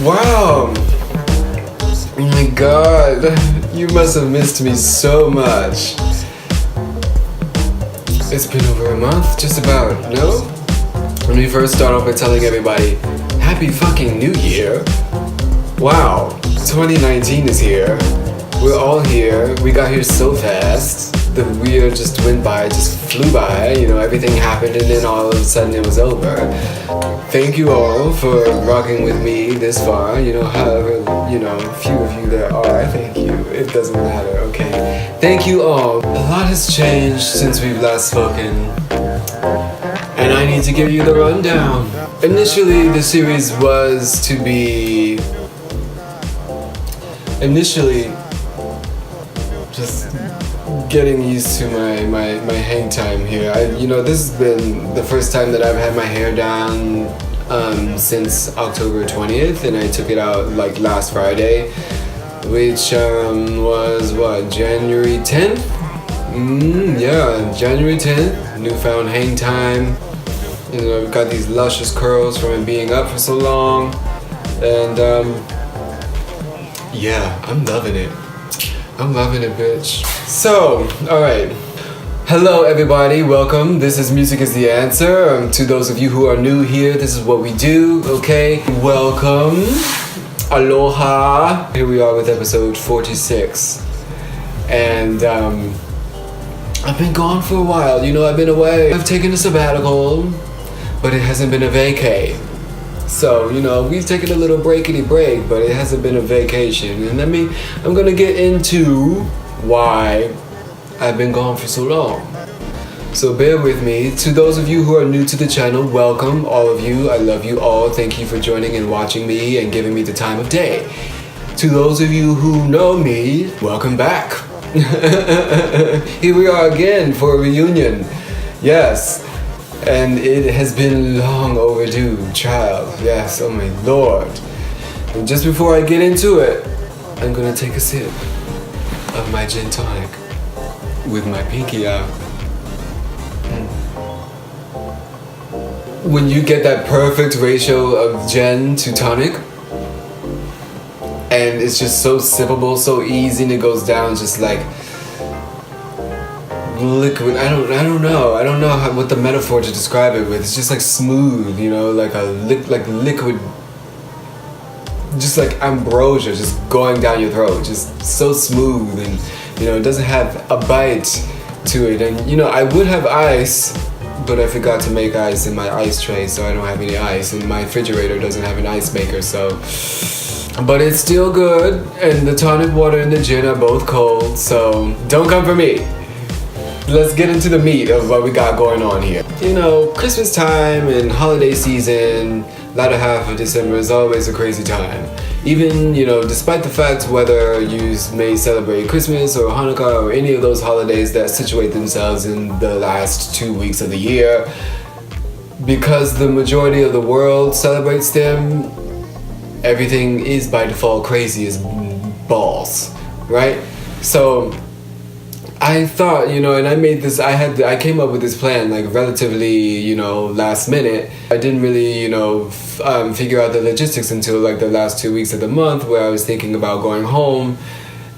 Wow! Oh my god, you must have missed me so much. It's been over a month, just about, no? Let me first start off by telling everybody, Happy fucking New Year! Wow, 2019 is here. We're all here. We got here so fast. The year just went by, just flew by. Everything happened and then all of a sudden it was over. Thank you all for rocking with me this far. However, few of you there are. Thank you. It doesn't matter, okay? Thank you all. A lot has changed since we've last spoken. And I need to give you the rundown. Initially, the series was to be... just getting used to my hang time here. This has been the first time that I've had my hair down since October 20th, and I took it out like last Friday, which was January 10th? Yeah, January 10th, newfound hang time. I've got these luscious curls from it being up for so long, and yeah, I'm loving it. I'm loving it, bitch. So, alright. Hello, everybody. Welcome. This is Music is the Answer. To those of you who are new here, this is what we do, okay? Welcome. Aloha. Here we are with episode 46. And, I've been gone for a while. I've been away. I've taken a sabbatical, but it hasn't been a vacay. So, we've taken a little breakity break, but it hasn't been a vacation. And I'm gonna get into why I've been gone for so long. So bear with me. To those of you who are new to the channel, welcome, all of you. I love you all. Thank you for joining and watching me and giving me the time of day. To those of you who know me, welcome back. Here we are again for a reunion. Yes. And it has been long overdue, child. Yes, oh my lord. And just before I get into it, I'm gonna take a sip of my gin tonic with my pinky out. When you get that perfect ratio of gin to tonic, and it's just so sippable, so easy, and it goes down just like liquid. I don't know what the metaphor to describe it with. It's just like smooth, like a liquid, just like ambrosia just going down your throat, just so smooth, and it doesn't have a bite to it. And I would have ice, but I forgot to make ice in my ice tray, so I don't have any ice, and my refrigerator doesn't have an ice maker, so. But it's still good, and the tonic water and the gin are both cold, so don't come for me. Let's get into the meat of what we got going on here. Christmas time and holiday season, latter half of December is always a crazy time. Even, despite the fact whether you may celebrate Christmas or Hanukkah or any of those holidays that situate themselves in the last 2 weeks of the year, because the majority of the world celebrates them, everything is by default crazy as balls, right? So I thought, and I came up with this plan like relatively, last minute. I didn't really, figure out the logistics until like the last 2 weeks of the month, where I was thinking about going home.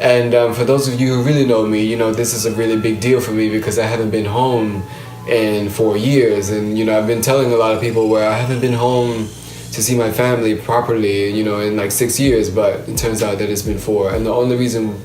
And for those of you who really know me, this is a really big deal for me because I haven't been home in 4 years. And, I've been telling a lot of people where I haven't been home to see my family properly, in like 6 years, but it turns out that it's been 4. And the only reason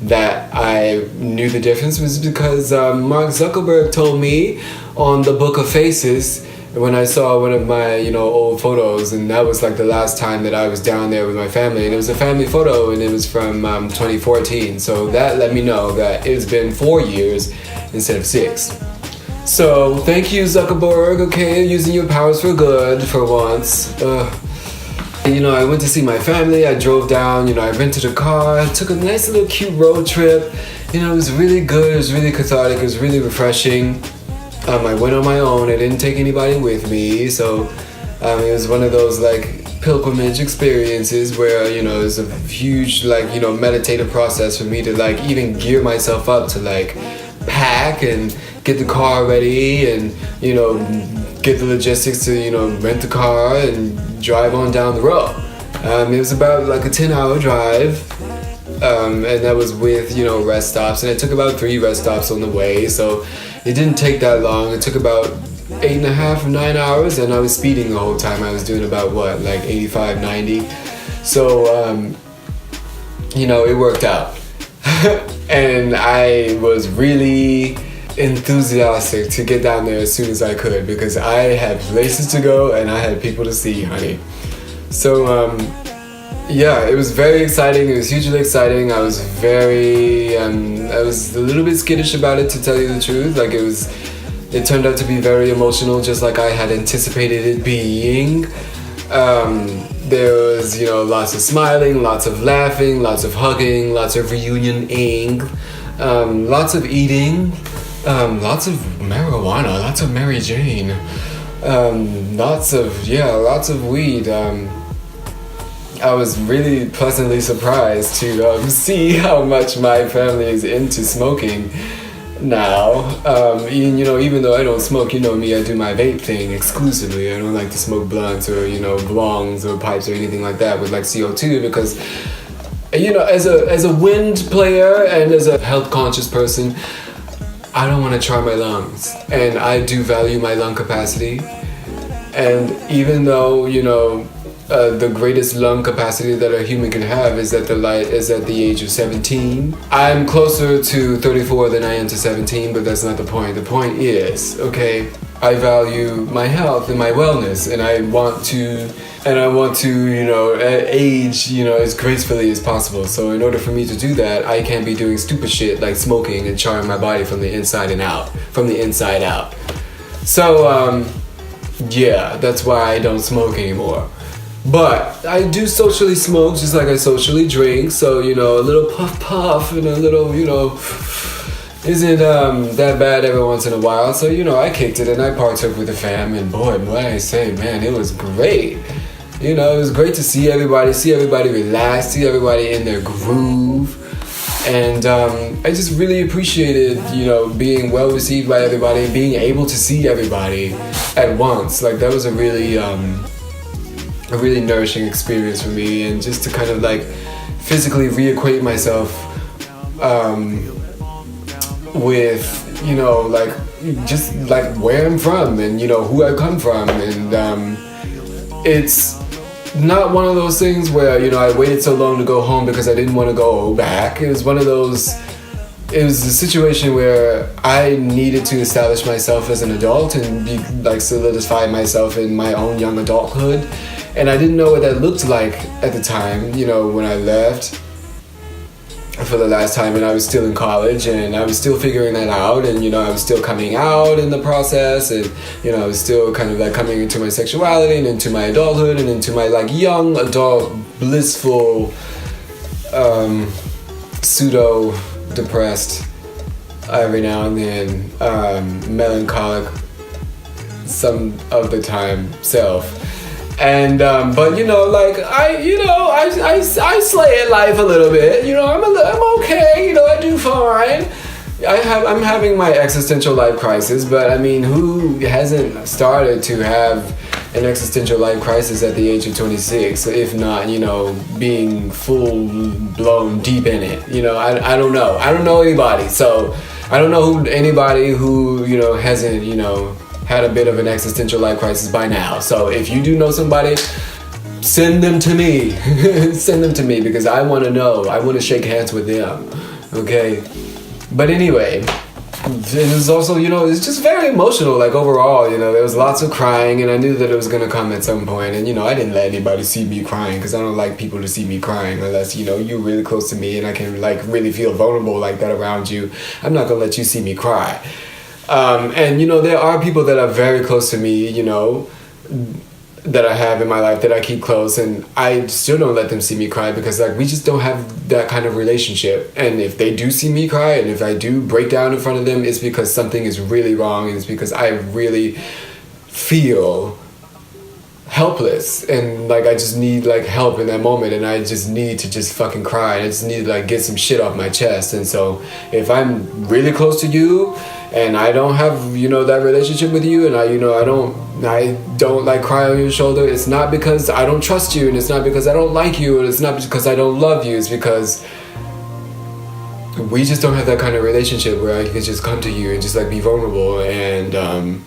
that I knew the difference was because Mark Zuckerberg told me on the Book of Faces when I saw one of my old photos, and that was like the last time that I was down there with my family, and it was a family photo, and it was from 2014, so that let me know that it's been 4 years instead of 6. So thank you, Zuckerberg, okay, using your powers for good for once. I went to see my family. I drove down, I rented a car, took a nice little cute road trip. It was really good, it was really cathartic, it was really refreshing. I went on my own, I didn't take anybody with me, so it was one of those like pilgrimage experiences where, it's a huge meditative process for me to even gear myself up to pack and get the car ready and, get the logistics to, rent the car and drive on down the road. It was about like a 10-hour drive, and that was with, you know, rest stops, and it took about 3 rest stops on the way, so it didn't take that long. It took about 8.5 or 9 hours, and I was speeding the whole time. I was doing about what, like 85, 90. So, you know, it worked out. And I was really enthusiastic to get down there as soon as I could, because I had places to go and I had people to see, honey. So, yeah, it was very exciting. It was hugely exciting. I was I was a little bit skittish about it, to tell you the truth. Like, it turned out to be very emotional, just like I had anticipated it being. There was, you know, lots of smiling, lots of laughing, lots of hugging, lots of reunion-ing, lots of eating, lots of marijuana, lots of Mary Jane, lots of weed. I was really pleasantly surprised to see how much my family is into smoking now. You know, even though I don't smoke, you know me, I do my vape thing exclusively. I don't like to smoke blunts or, you know, bongs or pipes or anything like that with like CO2, because, you know, as a wind player and as a health conscious person, I don't want to try my lungs, and I do value my lung capacity. And even though, you know, the greatest lung capacity that a human can have is at the age of 17. I'm closer to 34 than I am to 17, but that's not the point. The point is, okay, I value my health and my wellness, and I want to, you know, age, you know, as gracefully as possible. So in order for me to do that, I can't be doing stupid shit like smoking and charring my body from the inside out. So, yeah, that's why I don't smoke anymore. But I do socially smoke, just like I socially drink. So, you know, a little puff and a little, you know, isn't that bad every once in a while. So, you know, I kicked it and I partook with the fam, and boy, what I say, man, it was great. You know, it was great to see everybody relax, see everybody in their groove. And I just really appreciated, you know, being well received by everybody and being able to see everybody at once. Like, that was a really nourishing experience for me, and just to kind of like physically reacquaint myself with, you know, like just like where I'm from and, you know, who I come from. And it's not one of those things where, you know, I waited so long to go home because I didn't want to go back. It was a situation where I needed to establish myself as an adult and be like solidify myself in my own young adulthood. And I didn't know what that looked like at the time, you know, when I left for the last time, and I was still in college, and I was still figuring that out, and, you know, I was still coming out in the process, and, you know, I was still kind of like coming into my sexuality and into my adulthood and into my like young adult blissful pseudo depressed every now and then melancholic some of the time self. And but, you know, like I slay at life a little bit. You know, I'm okay. You know, I do fine. I'm having my existential life crisis, but I mean, who hasn't started to have an existential life crisis at the age of 26? If not, you know, being full blown deep in it. You know, I don't know. I don't know anybody. So I don't know anybody who, you know, hasn't, you know, had a bit of an existential life crisis by now. So if you do know somebody, send them to me. Send them to me, because I want to know. I want to shake hands with them. Okay? But anyway, it was also, you know, it's just very emotional, like overall, you know, there was lots of crying, and I knew that it was going to come at some point. And, you know, I didn't let anybody see me crying, because I don't like people to see me crying unless, you know, you're really close to me and I can like really feel vulnerable like that around you. I'm not going to let you see me cry. And, you know, there are people that are very close to me, you know, that I have in my life that I keep close, and I still don't let them see me cry, because like we just don't have that kind of relationship. And if they do see me cry, and if I do break down in front of them, it's because something is really wrong, and it's because I really feel helpless, and like I just need like help in that moment, and I just need to just fucking cry, and I just need to like get some shit off my chest. And so if I'm really close to you, and I don't have, you know, that relationship with you, and I don't like cry on your shoulder, it's not because I don't trust you, and it's not because I don't like you, and it's not because I don't love you. It's because we just don't have that kind of relationship where I can just come to you and just like be vulnerable and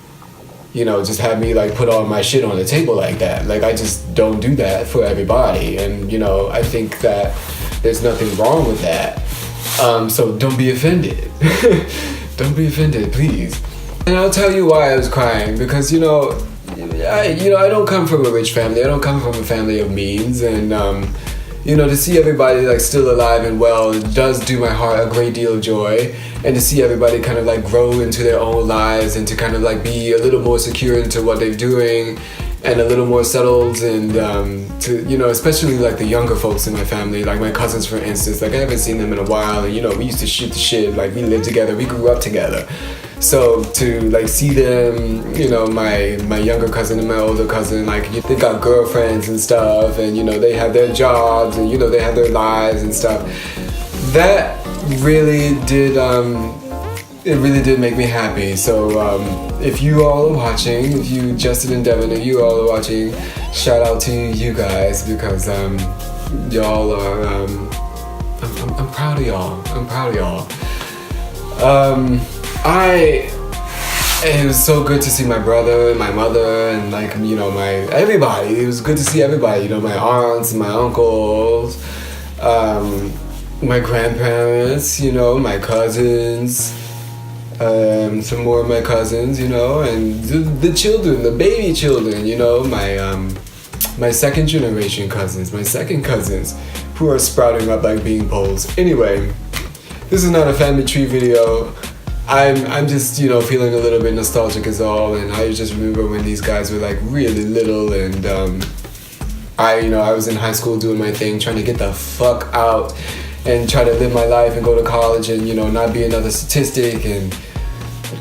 you know, just have me like put all my shit on the table like that. Like, I just don't do that for everybody, and you know, I think that there's nothing wrong with that. So don't be offended. Don't be offended, please. And I'll tell you why I was crying, because I don't come from a rich family. I don't come from a family of means, and to see everybody like still alive and well, it does do my heart a great deal of joy. And to see everybody kind of like grow into their own lives and to kind of like be a little more secure into what they're doing and a little more settled, and to especially like the younger folks in my family, like my cousins for instance, like I haven't seen them in a while, and we used to shoot the shit, like we lived together, we grew up together. So to like see them, my younger cousin and my older cousin, like they got girlfriends and stuff, and they have their jobs, and they have their lives and stuff. That really did make me happy. So if you all are watching, if you, Justin and Devin, if you all are watching, shout out to you guys, because y'all are I'm proud of y'all. I'm proud of y'all. It was so good to see my brother and my mother and like my everybody. It was good to see everybody. My aunts, my uncles, my grandparents. My cousins, some more of my cousins. And the children, the baby children. My second generation cousins, my second cousins, who are sprouting up like beanpoles. Anyway, this is not a family tree video. I'm just, feeling a little bit nostalgic is all, and I just remember when these guys were like really little, and I was in high school doing my thing, trying to get the fuck out and try to live my life and go to college and, not be another statistic, and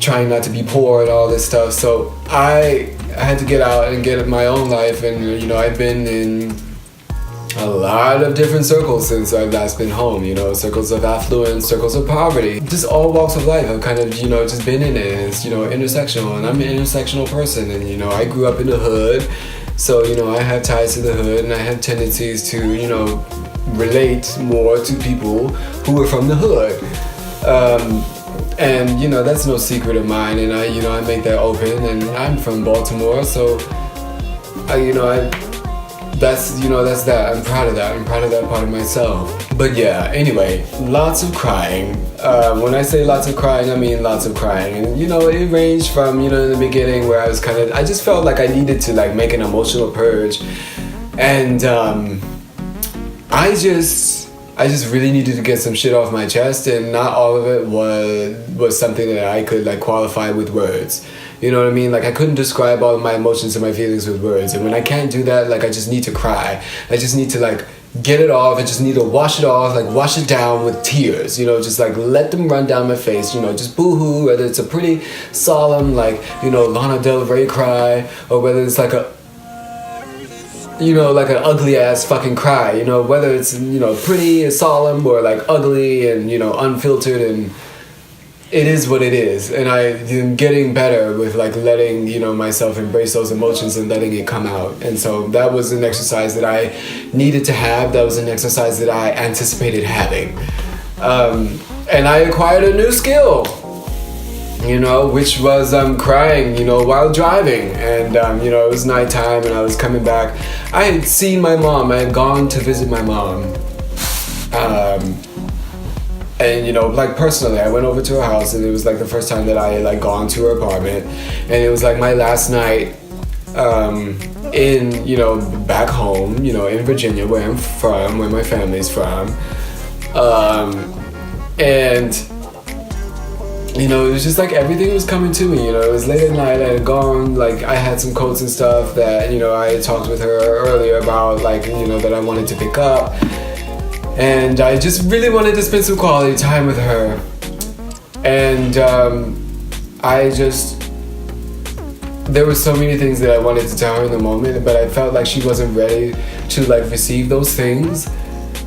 trying not to be poor and all this stuff. So I had to get out and get my own life, and, I've been in a lot of different circles since I've last been home, circles of affluence, circles of poverty, just all walks of life. I've kind of, just been in it, and it's, intersectional, and I'm an intersectional person, and, I grew up in the hood, so, I have ties to the hood, and I have tendencies to, relate more to people who are from the hood, and, that's no secret of mine, and I make that open, and I'm from Baltimore, so, that's that. I'm proud of that. I'm proud of that part of myself. But yeah, anyway, lots of crying. When I say lots of crying, I mean lots of crying. And it ranged from, in the beginning where I was I just felt like I needed to like make an emotional purge. And I just really needed to get some shit off my chest, and not all of it was something that I could like qualify with words. You know what I mean? Like I couldn't describe all of my emotions and my feelings with words. And when I can't do that, like I just need to cry. I just need to like get it off. I just need to wash it off, like wash it down with tears, just like let them run down my face, just boo-hoo, whether it's a pretty solemn, like, Lana Del Rey cry, or whether it's like a, like an ugly ass fucking cry, whether it's, pretty and solemn or like ugly and, unfiltered, and it is what it is. And I'm getting better with like letting, myself embrace those emotions and letting it come out. And so that was an exercise that I needed to have. That was an exercise that I anticipated having. And I acquired a new skill, which was crying, while driving. And, it was nighttime and I was coming back. I had seen my mom. I had gone to visit my mom. And, like personally, I went over to her house, and it was like the first time that I had like gone to her apartment. And it was like my last night in, back home, in Virginia, where I'm from, where my family's from. And it was just like everything was coming to me. It was late at night. I had gone, like I had some coats and stuff that, I had talked with her earlier about, like, that I wanted to pick up. And I just really wanted to spend some quality time with her. And there were so many things that I wanted to tell her in the moment, but I felt like she wasn't ready to like receive those things.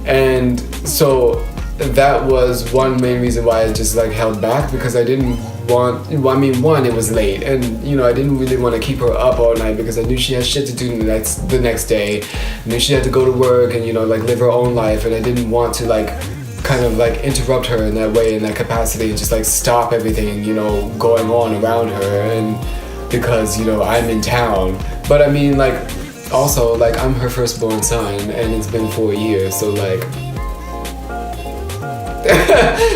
And so that was one main reason why I just like held back, because I didn't want, well, I mean, one, it was late, and I didn't really want to keep her up all night because I knew she had shit to do the next day. I knew she had to go to work and like live her own life, and I didn't want to like kind of like interrupt her in that way, in that capacity, and just like stop everything going on around her, and because I'm in town. But I mean, like, also, like, I'm her firstborn son, and it's been 4 years, so like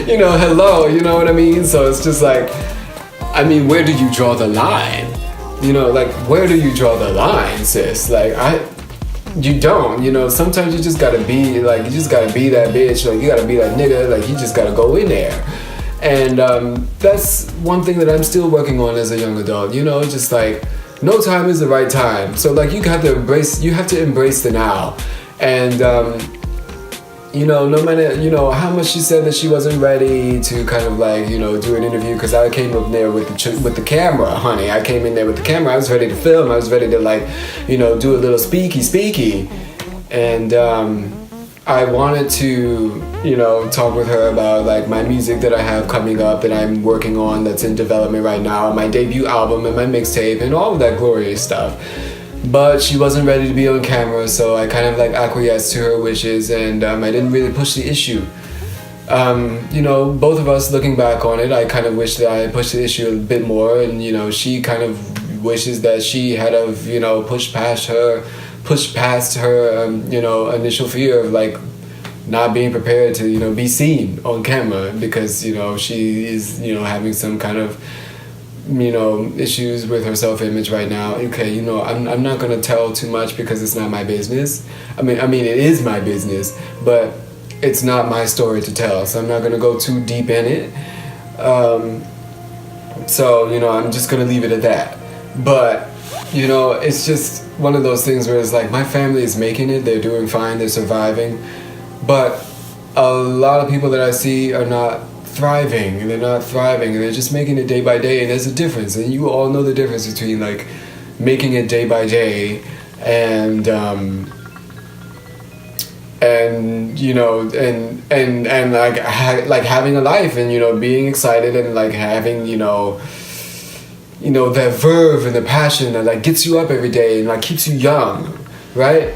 hello, you know what I mean? So it's just like, I mean, where do you draw the line? Like, where do you draw the line, sis? Like, you don't, sometimes you just gotta be, like, you just gotta be that bitch, like, you gotta be that nigga, like, you just gotta go in there. And that's one thing that I'm still working on as a young adult, just like, no time is the right time. So like, you have to embrace the now. And no matter how much she said that she wasn't ready to kind of like do an interview, because I came up there with the camera, honey. I came in there with the camera. I was ready to film. I was ready to like do a little speaky, and I wanted to talk with her about like my music that I have coming up, that I'm working on, that's in development right now, my debut album and my mixtape and all of that glorious stuff. But she wasn't ready to be on camera, so I kind of like acquiesced to her wishes, and I didn't really push the issue. Both of us looking back on it, I kind of wish that I pushed the issue a bit more, and she kind of wishes that she had of pushed past her initial fear of like not being prepared to be seen on camera, because she is having some kind of issues with her self-image right now. Okay, I'm not gonna tell too much because it's not my business. I mean it is my business, but it's not my story to tell, so I'm not gonna go too deep in it. So I'm just gonna leave it at that. But it's just one of those things where it's like, my family is making it, they're doing fine, they're surviving, but a lot of people that I see are not thriving, and they're just making it day by day, and there's a difference, and you all know the difference between like making it day by day and like having a life, and being excited, and like having that verve and the passion that like gets you up every day and like keeps you young, right?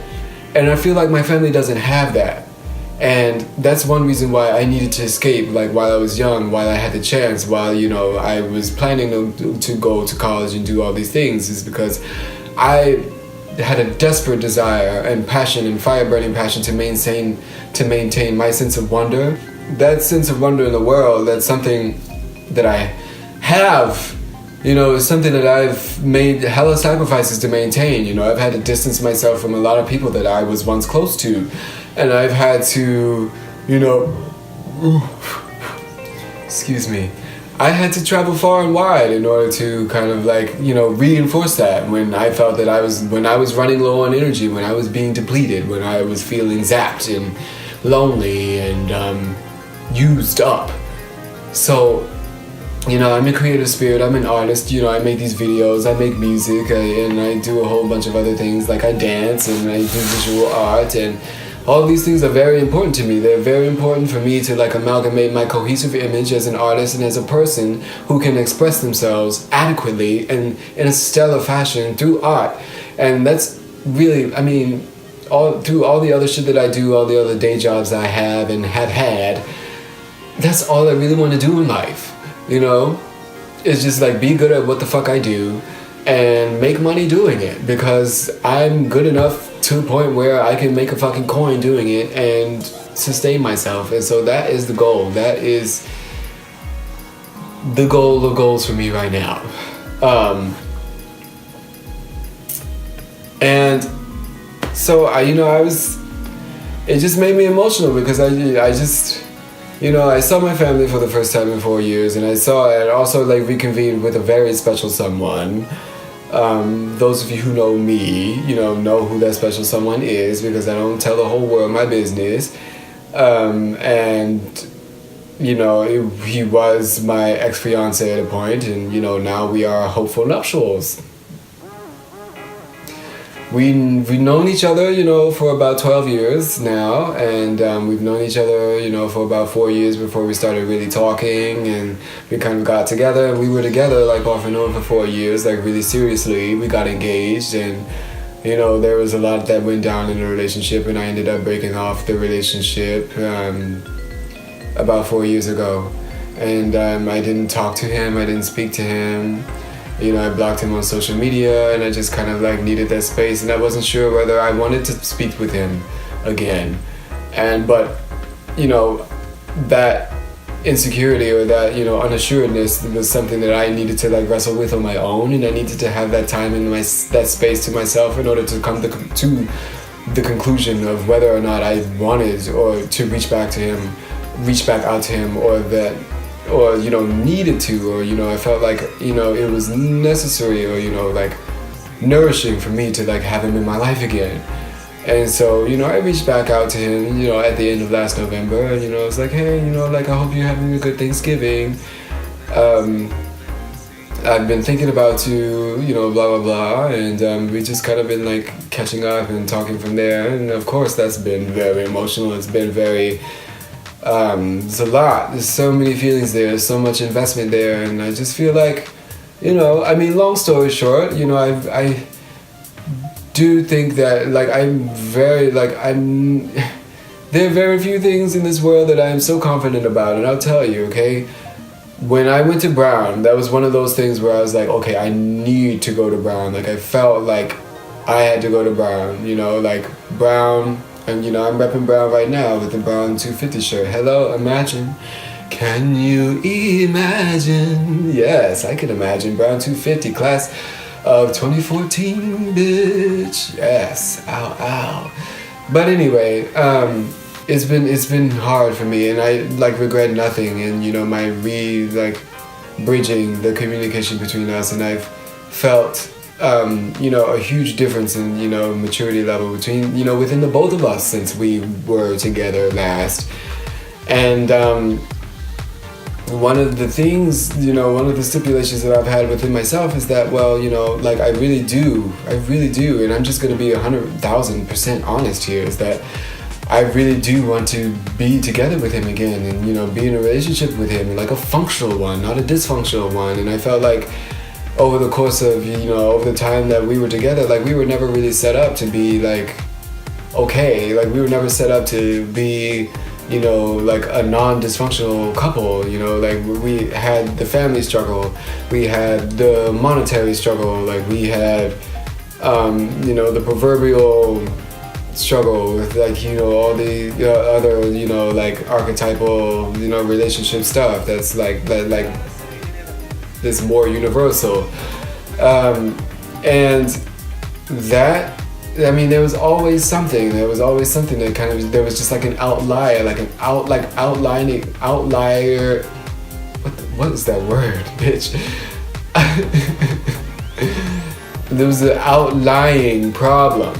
And I feel like my family doesn't have that. And that's one reason why I needed to escape, like while I was young, while I had the chance, while I was planning to go to college and do all these things, is because I had a desperate desire and passion and fire-burning passion to maintain my sense of wonder. That sense of wonder in the world, that's something that I have, is something that I've made hella sacrifices to maintain. I've had to distance myself from a lot of people that I was once close to. And I've had to, excuse me, I had to travel far and wide in order to kind of like, reinforce that when I felt that when I was running low on energy, when I was being depleted, when I was feeling zapped and lonely and used up. So, I'm a creative spirit, I'm an artist, I make these videos, I make music, and I do a whole bunch of other things, like I dance and I do visual art, and all these things are very important to me. They're very important for me to like amalgamate my cohesive image as an artist and as a person who can express themselves adequately and in a stellar fashion through art. And that's really, through all the other shit that I do, all the other day jobs I have and have had, that's all I really want to do in life, It's just like be good at what the fuck I do and make money doing it, because I'm good enough to a point where I can make a fucking coin doing it and sustain myself. And so that is the goal. That is the goal of goals for me right now. And so it just made me emotional, because I saw my family for the first time in 4 years, and I also like reconvened with a very special someone. Those of you who know me, know who that special someone is, because I don't tell the whole world my business. And he was my ex-fiance at a point, and now we are hopeful nuptials. we've known each other, for about 12 years now, and we've known each other, for about 4 years before we started really talking, and we kind of got together, and we were together like off and on for 4 years, like really seriously. We got engaged, and there was a lot that went down in the relationship, and I ended up breaking off the relationship about 4 years ago. And I didn't talk to him, I didn't speak to him. I blocked him on social media, and I just kind of like needed that space, and I wasn't sure whether I wanted to speak with him again. But that insecurity or that unassuredness was something that I needed to like wrestle with on my own, and I needed to have that time and that space to myself in order to come to the conclusion of whether or not I wanted or to reach back out to him, or needed to, or I felt like it was necessary, or like nourishing for me to like have him in my life again. And so I reached back out to him at the end of last November, and I was like, hey, like, I hope you're having a good Thanksgiving. I've been thinking about you, blah blah blah, and we just kind of been like catching up and talking from there. And of course that's been very emotional. It's been very there's a lot, there's so many feelings there, there's so much investment there, and I just feel like, long story short, I do think that like there are very few things in this world that I am so confident about, and I'll tell you, okay, when I went to Brown, that was one of those things where I was like, okay, I need to go to Brown. Like I felt like I had to go to Brown, like Brown. And I'm repping Brown right now with the Brown 250 shirt. Hello, imagine. Can you imagine? Yes, I can imagine. Brown 250, class of 2014, bitch. Yes, ow, ow. But anyway, it's been hard for me, and I like regret nothing. And my bridging the communication between us, and I've felt a huge difference in maturity level between within the both of us since we were together last. And one of the things, one of the stipulations that I've had within myself is that, well, like I really do, and I'm just gonna be 100,000% honest here, is that I really do want to be together with him again, and be in a relationship with him, like a functional one, not a dysfunctional one. And I felt like over the course of, over the time that we were together, like we were never really set up to be like, okay, like we were never set up to be, like a non-dysfunctional couple, like we had the family struggle, we had the monetary struggle, like we had, the proverbial struggle with like, all the other, like archetypal, relationship stuff that's like, that is more universal, and that, there was always something that kind of, there was just like an outlier, like an outlier, what is that word, bitch? There was an outlying problem.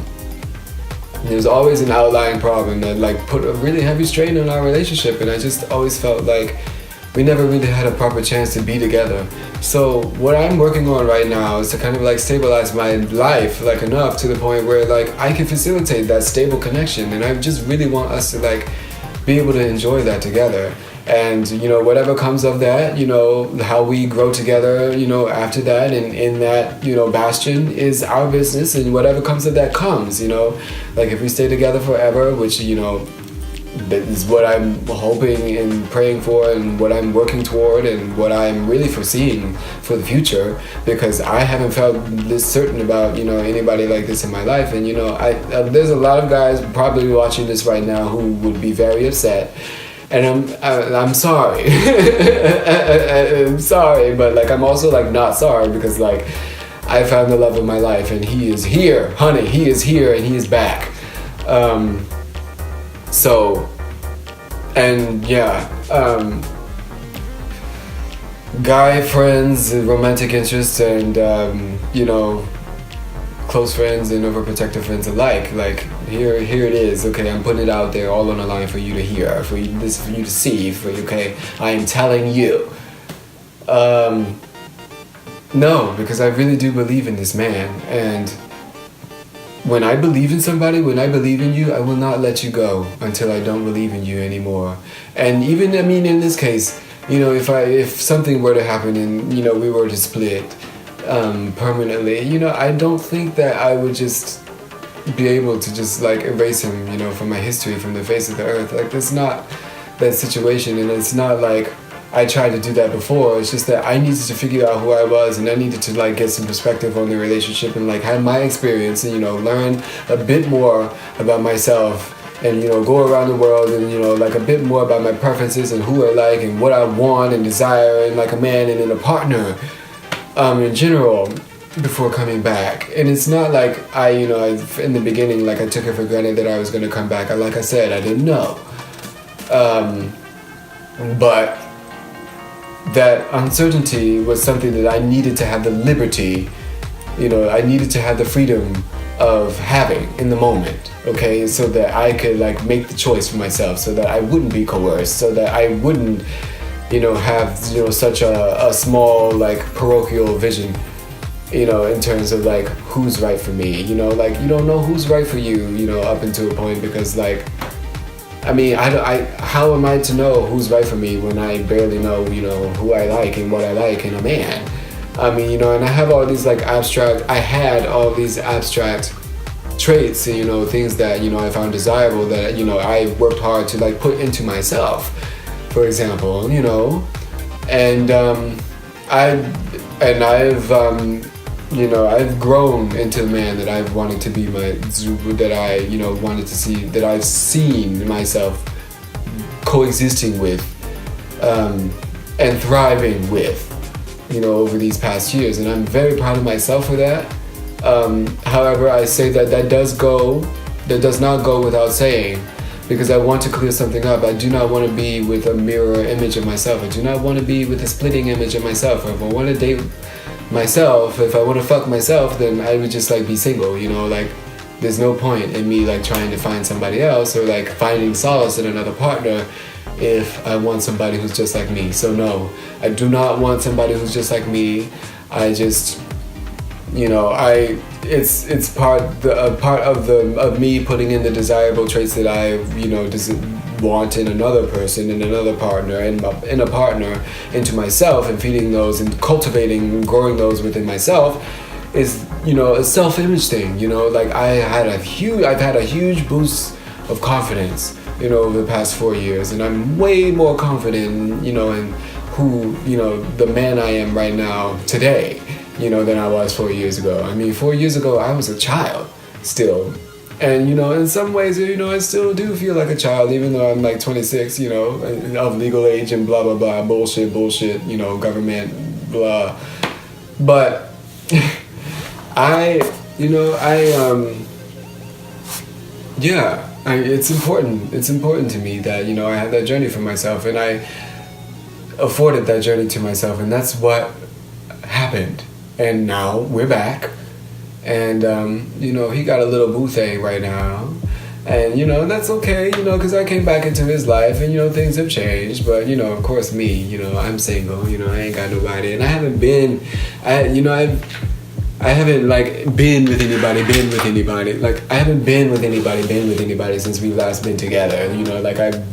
There was always an outlying problem that like put a really heavy strain on our relationship, and I just always felt like we never really had a proper chance to be together. So what I'm working on right now is to kind of like stabilize my life like enough to the point where like I can facilitate that stable connection, and I just really want us to like be able to enjoy that together. And whatever comes of that, how we grow together, after that, and in that, bastion is our business, and whatever comes of that comes, like if we stay together forever, which that is what I'm hoping and praying for, and what I'm working toward, and what I'm really foreseeing for the future, because I haven't felt this certain about anybody like this in my life. And there's a lot of guys probably watching this right now who would be very upset, and I'm sorry. I'm sorry, but like I'm also like not sorry, because like I found the love of my life, and he is here, honey. He is here, and he is back. So, and yeah, guy friends, romantic interests, and close friends and overprotective friends alike. Like here it is. Okay, I'm putting it out there, all on the line for you to hear, for you to see, for you. Okay, I am telling you. No, because I really do believe in this man, and when I believe in somebody, when I believe in you, I will not let you go until I don't believe in you anymore. And even, I mean, in this case, you know, if something were to happen and, you know, we were to split permanently, you know, I don't think that I would just be able to just like erase him, you know, from my history, from the face of the earth. Like, that's not that situation, and it's not like I tried to do that before. It's just that I needed to figure out who I was, and I needed to like get some perspective on the relationship and like have my experience and, you know, learn a bit more about myself, and, you know, go around the world and, you know, like a bit more about my preferences and who I like and what I want and desire in like a man and in a partner in general, before coming back. And it's not like in the beginning, like I took it for granted that I was going to come back. Like I said, I didn't know. But that uncertainty was something that I needed to have the liberty, you know, I needed to have the freedom of having in the moment, okay, so that I could like make the choice for myself, so that I wouldn't be coerced, so that I wouldn't, you know, have, you know, such a small like parochial vision, you know, in terms of like who's right for me, you know, like you don't know who's right for you, you know, up until a point, because like, I mean, how am I to know who's right for me when I barely know, you know, who I like and what I like in a man? I mean, you know, and I had all these abstract traits, you know, things that, you know, I found desirable that, you know, I worked hard to like put into myself, for example, you know, and I've grown into the man that I've wanted to be, that I, you know, wanted to see, that I've seen myself coexisting with, and thriving with, you know, over these past years, and I'm very proud of myself for that. However, I say that does not go without saying, because I want to clear something up. I do not want to be with a mirror image of myself. I do not want to be with a splitting image of myself. If I want to date myself, if I want to fuck myself, then I would just like be single, you know, like there's no point in me like trying to find somebody else or like finding solace in another partner if I want somebody who's just like me. So no, I do not want somebody who's just like me. I just, you know, it's part of me putting in the desirable traits that I, you know, want in another person, in another partner, in a partner, into myself, and feeding those and cultivating and growing those within myself is, you know, a self-image thing. You know, like I've had a huge boost of confidence, you know, over the past 4 years, and I'm way more confident, you know, in who, you know, the man I am right now today, you know, than I was 4 years ago. I mean, 4 years ago I was a child still. And, you know, in some ways, you know, I still do feel like a child, even though I'm like 26, you know, of legal age and blah, blah, blah, bullshit, you know, government, blah. But it's important to me that, you know, I had that journey for myself, and I afforded that journey to myself, and that's what happened. And now we're back. And, you know, he got a little boo thing right now. And, you know, that's okay, you know, because I came back into his life and, you know, things have changed. But, you know, of course, me, you know, I'm single, you know, I ain't got nobody. And I haven't been with anybody since we've last been together. You know, like I've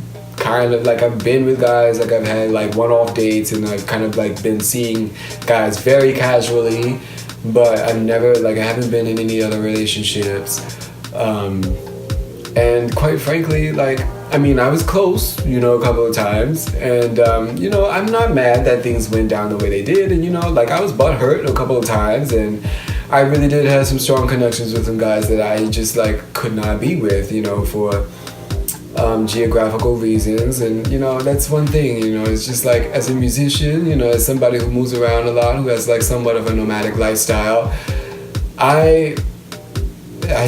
been with guys, like I've had like one-off dates, and I've kind of like been seeing guys very casually. But I haven't been in any other relationships. And quite frankly, like, I mean, I was close, you know, a couple of times. And, you know, I'm not mad that things went down the way they did. And, you know, like I was butthurt a couple of times. And I really did have some strong connections with some guys that I just like could not be with, you know, for geographical reasons. And, you know, that's one thing, you know, it's just like as a musician, you know, as somebody who moves around a lot, who has like somewhat of a nomadic lifestyle, I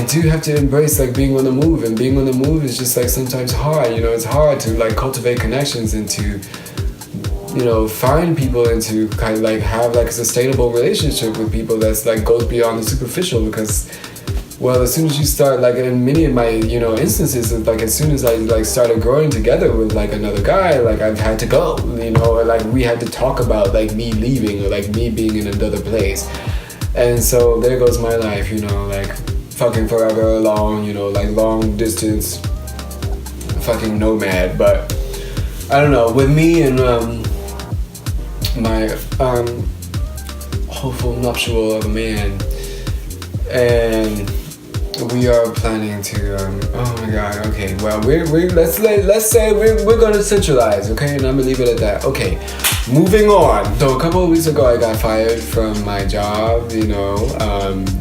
do have to embrace like being on the move, and being on the move is just like sometimes hard, you know, it's hard to like cultivate connections and to, you know, find people and to kind of like have like a sustainable relationship with people that's like goes beyond the superficial. Because, well, as soon as you start, like in many of my, you know, instances, like as soon as I like started growing together with like another guy, like I've had to go, you know, or like we had to talk about like me leaving or like me being in another place. And so there goes my life, you know, like fucking forever long, you know, like long distance fucking nomad. But I don't know, with me and my hopeful nuptial of a man, and we are planning to oh my god, okay, well let's say we're gonna centralize, okay, and I'm gonna leave it at that. Okay, moving on. So a couple of weeks ago I got fired from my job, you know.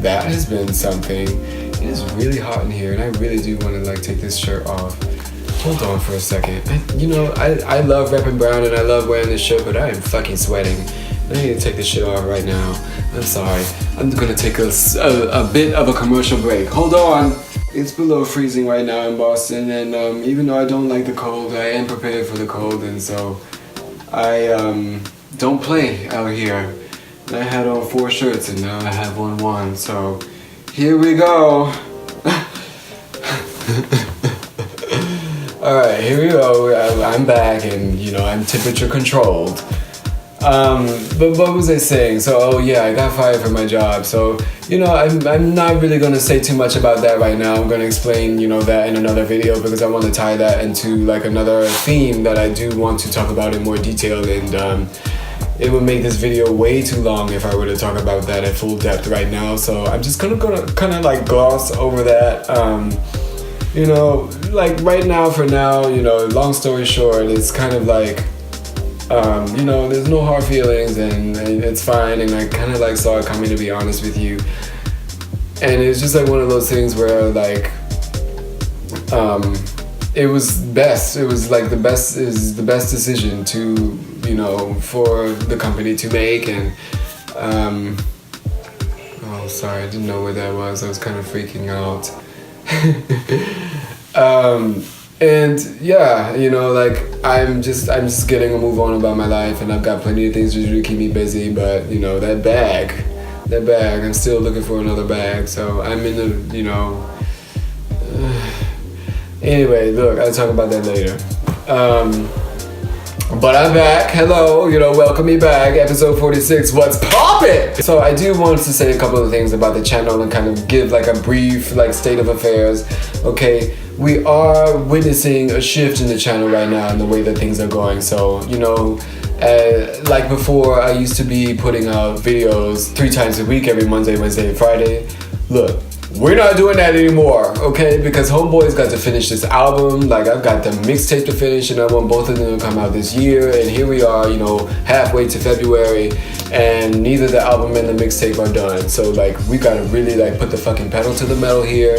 That has been something. It is really hot in here, and I really do want to like take this shirt off. Hold on for a second. I love repping brown and I love wearing this shirt, but I am fucking sweating. I need to take this shit off right now. I'm sorry. I'm gonna take a bit of a commercial break. Hold on. It's below freezing right now in Boston, and even though I don't like the cold, I am prepared for the cold, and so I don't play out here. And I had on 4 shirts, and now I have on. So here we go. Alright, here we go. I'm back, and you know, I'm temperature controlled. But what was I saying? So, oh yeah, I got fired from my job. So, you know, I'm not really gonna say too much about that right now. I'm gonna explain, you know, that in another video, because I want to tie that into like another theme that I do want to talk about in more detail, and it would make this video way too long if I were to talk about that at full depth right now. So I'm just gonna kind of like gloss over that. You know, like right now, for now, you know, long story short, it's kind of like, you know, there's no hard feelings, and it's fine, and I kind of like saw it coming, to be honest with you. And it's just like one of those things where like, it was best. It was like the best decision to, you know, for the company to make. And oh, sorry, I didn't know where that was. I was kind of freaking out. And yeah, you know, like I'm just getting a move on about my life, and I've got plenty of things to do to keep me busy. But you know, that bag, I'm still looking for another bag. So I'm in the, you know. Anyway, look, I'll talk about that later. But I'm back. Hello, you know, welcome me back. Episode 46. What's poppin'? So I do want to say a couple of things about the channel and kind of give like a brief like state of affairs. Okay, we are witnessing a shift in the channel right now in the way that things are going. So, you know, like before, I used to be putting out videos 3 times a week, every Monday, Wednesday, and Friday. Look, we're not doing that anymore, okay? Because Homeboy's got to finish this album. Like, I've got the mixtape to finish, and I want both of them to come out this year. And here we are, you know, halfway to February, and neither the album and the mixtape are done. So, like, we gotta really, like, put the fucking pedal to the metal here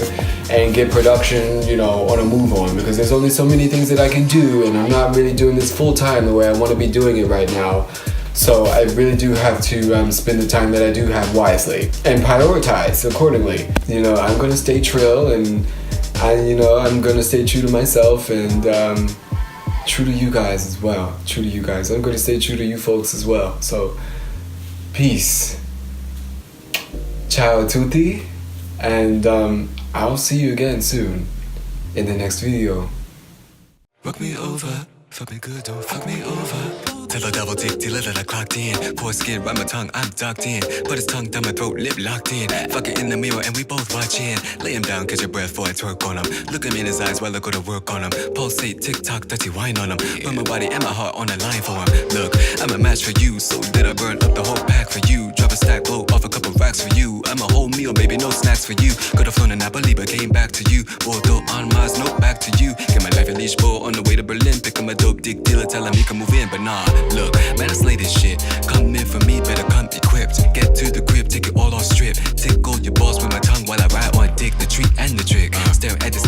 and get production, you know, on a move on. Because there's only so many things that I can do, and I'm not really doing this full time the way I want to be doing it right now. So I really do have to spend the time that I do have wisely and prioritize accordingly. You know, I'm gonna stay trill, and I'm gonna stay true to myself, and true to you guys as well. True to you guys. I'm gonna stay true to you folks as well. So peace. Ciao a tutti, and I'll see you again soon in the next video. Fuck me over, fuck me good, don't fuck me over. Tell a double tick dealer that I clocked in. Poor skin, right my tongue, I'm docked in. Put his tongue down my throat, lip locked in. Fuck it in the mirror and we both watching. Lay him down, catch your breath before I twerk on him. Look him in his eyes while I go to work on him. Pulsate, tick-tock, dirty wine on him. Put my body and my heart on the line for him. Look, I'm a match for you, so that I burn up the whole pack for you. Drop a stack, blow off a couple racks for you. I'm a whole meal, baby, no snacks for you. Could have flown to Napoli, but came back to you. Bordeaux on Mars, no back to you. Get my life in leash ball on the way to Berlin. Pick up my dope dick dealer, tell him he can move in, but nah. Look, man, I slay this shit. Come in for me, better come equipped. Get to the crib, take it all off strip. Tickle your balls with my tongue while I ride on dick, the treat and the trick. Stare at the